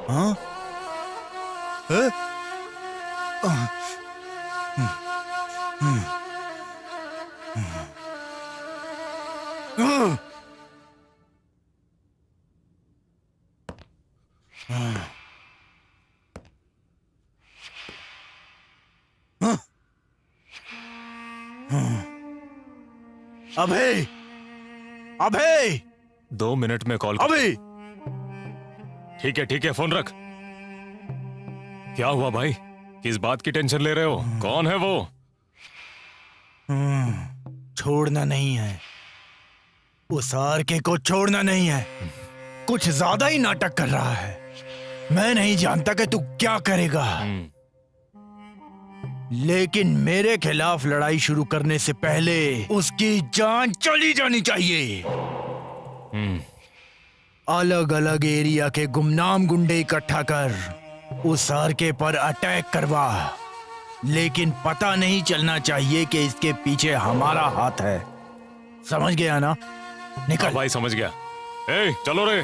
हाँ? अभय, अभय, 2 मिनट में कॉल। अभय। ठीक है, फोन रख। क्या हुआ भाई, किस बात की टेंशन ले रहे हो? कौन है वो? छोड़ना नहीं है, उस आरके को छोड़ना नहीं है। कुछ ज्यादा ही नाटक कर रहा है। मैं नहीं जानता कि तू क्या करेगा, लेकिन मेरे खिलाफ लड़ाई शुरू करने से पहले उसकी जान चली जानी चाहिए। अलग अलग एरिया के गुमनाम गुंडे इकट्ठा कर उस आरके पर अटैक करवा, लेकिन पता नहीं चलना चाहिए कि इसके पीछे हमारा हाथ है। समझ गया ना? निकल। हाँ भाई, समझ गया। ए, चलो रे।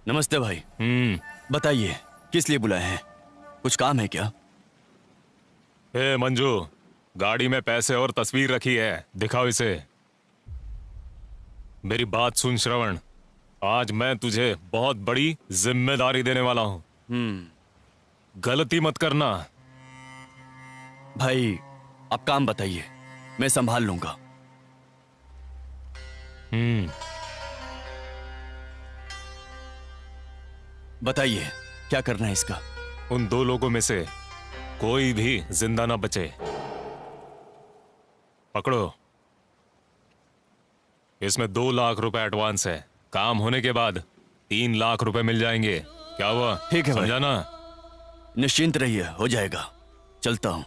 नमस्ते भाई। बताइए, किस लिए बुलाए हैं? कुछ काम है क्या? ए मंजू, गाड़ी में पैसे और तस्वीर रखी है, दिखाओ इसे। मेरी बात सुन श्रवण, आज मैं तुझे बहुत बड़ी जिम्मेदारी देने वाला हूं। गलती मत करना। भाई, आप काम बताइए, मैं संभाल लूंगा। बताइए, क्या करना है इसका? उन 2 लोगों में से कोई भी जिंदा ना बचे। पकड़ो, इसमें 2 लाख रुपए एडवांस है। काम होने के बाद 3 लाख रुपए मिल जाएंगे। क्या हुआ? ठीक है भाई। समझा ना? निश्चिंत रहिए, हो जाएगा। चलता हूं।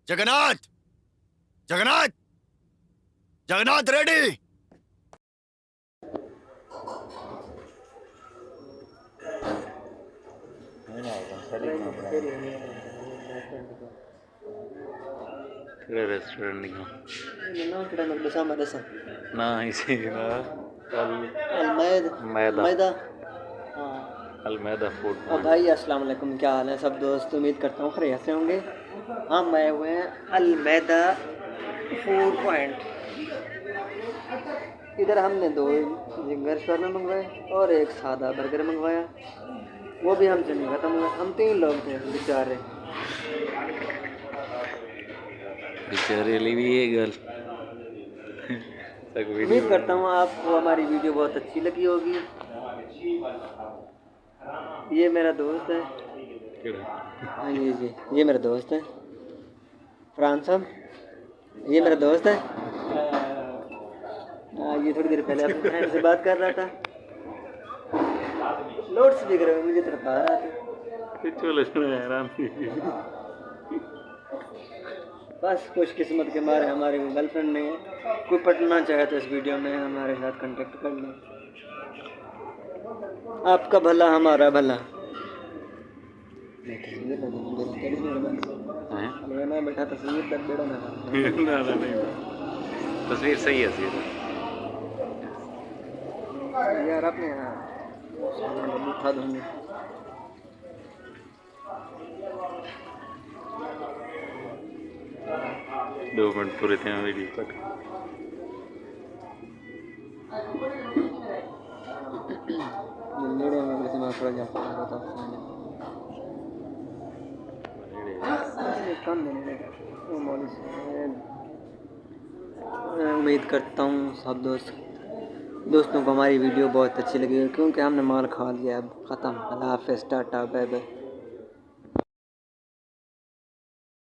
जगन्नाथ, जगन्नाथ, जगन्नाथ रेडी। रेस्टोरेंट ना इसी अलमैदा अलमैदा फूड। भाई अस्सलाम वालेकुम, क्या हाल है सब दोस्त? उम्मीद करता हूँ खैरियत से होंगे। हम आए हुए हैं अलमैदा फूड पॉइंट। इधर हमने 2 जिंगर शॉर्मा मंगवाए और एक सादा बर्गर मंगवाया, वो भी हमसे नहीं खत्म हुआ। हम 3 लोग थे बेचारे। बेचारे भी ये गर्ल। उम्मीद करता हूँ आपको हमारी वीडियो बहुत अच्छी लगी होगी। ये मेरा दोस्त है। हाँ जी, ये मेरा दोस्त है फरहान साहब। ये मेरा दोस्त है। ये थोड़ी देर पहले अपने फ्रेंड से बात कर रहा था। लाउड स्पीकर में मुझे तरफ आ रहा था। बस खुश किस्मत के मारे हमारे गर्लफ्रेंड नहीं है। कोई पटना चाहे तो इस वीडियो में हमारे साथ कांटेक्ट कर लें। आपका भला हमारा भला। मैं बैठा तस्वीर तक बेड़ा ना तस्वीर सही है यार। अपने उठा दूंगे। दो मिनट पूरे थे वीडियो कट। थोड़ा काम देने लगा। वो मौलवी साहब, मैं उम्मीद करता हूँ सब दोस्तों को हमारी वीडियो बहुत अच्छी लगी क्योंकि हमने माल खा लिया। अब ख़त्म। अल्लाह हाफ़िज़, टाटा, बाय बाय।